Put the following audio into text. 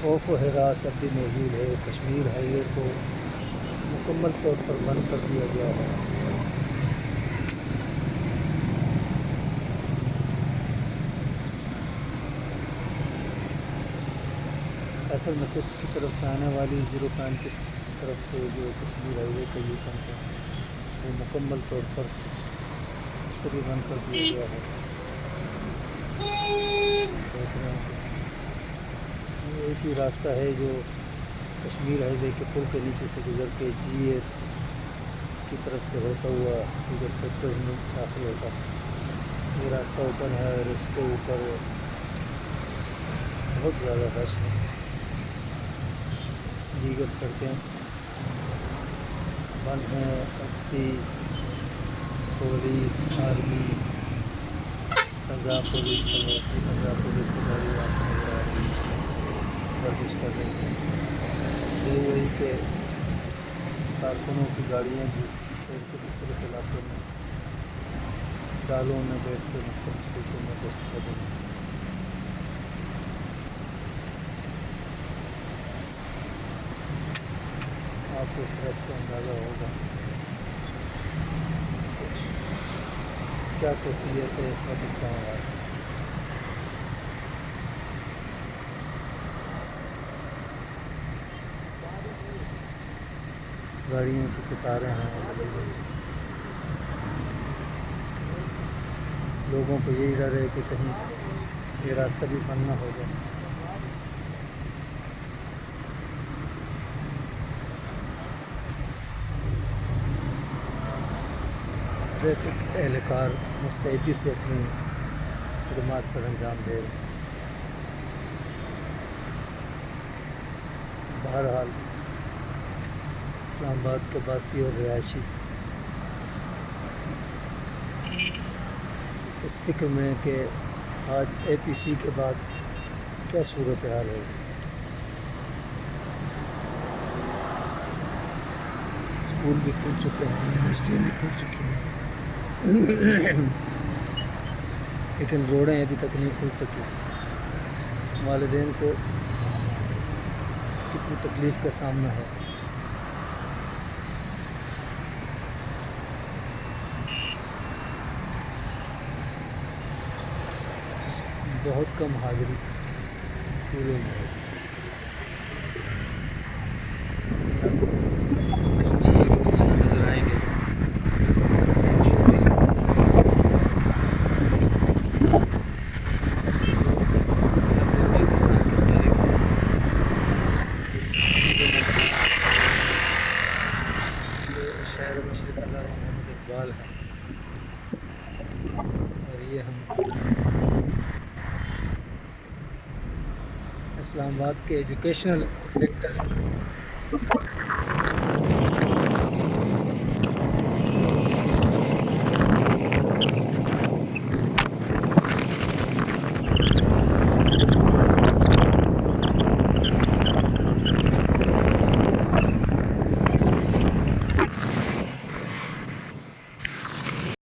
خوف و ہراس اب بھی موجود ہے۔ کشمیر ہائی وے کو مکمل طور پر بند کر دیا گیا ہے۔ فیصل مسجد کی طرف سے آنے والی 0 کی طرف سے جو کشمیر ہائی وے کا یو ٹرن ہے وہ مکمل طور پر اس پر بند کر دیا گیا ہے۔ دیکھ رہے ہیں یہ ایک ہی راستہ ہے جو کشمیر ہائی وے کے پل کے نیچے سے گزر کے جی اے کی طرف سے ہوتا ہوا دیگر سیکٹرز میں داخل ہوتا ہے۔ یہ راستہ اوپن ہے اور اس کے اوپر بہت زیادہ رش ہے۔ دیگر سڑکیں بند ہیں۔ Taxi, police, army, Punjab police کی گاڑی وہاں پہ نظر آ رہی ہے، گردش کر رہی ہے۔ وہی کے کارکنوں کی گاڑیاں بھی شہر کے مختلف علاقوں میں ڈالوں میں بیٹھ کے مختلف صوبوں میں گشت کر رہی ہیں۔ آپ کو اس رش سے اندازہ ہوگا کیا کیفیت ہے اس وقت اسلام آباد۔ گاڑیوں کی قطاریں ہیں لگی ہوئی۔ لوگوں کو یہی ڈر ہے کہ کہیں یہ راستہ بھی بند نہ ہو جائے۔ ٹریفک اہلکار مستعدی سے اپنی خدمات سر انجام دے رہے ہیں۔ بہرحال اسلام آباد کے باسی اور رہائشی اس فکر میں کہ آج اے پی سی کے بعد کیا صورتحال ہوگی۔ اسکول بھی کھل چکے ہیں، یونیورسٹیاں بھی کھل چکی ہیں، لیکن روڈیں ابھی تک نہیں کھل سکی۔ والدین کو کتنی تکلیف کا سامنا ہے۔ بہت کم حاضری اسکولوں میں ہے۔ نظر آئیں گے شاعر مشرق علامہ محمد اقبال ہے، اور یہ ہم اسلام آباد کے ایجوکیشنل سیکٹر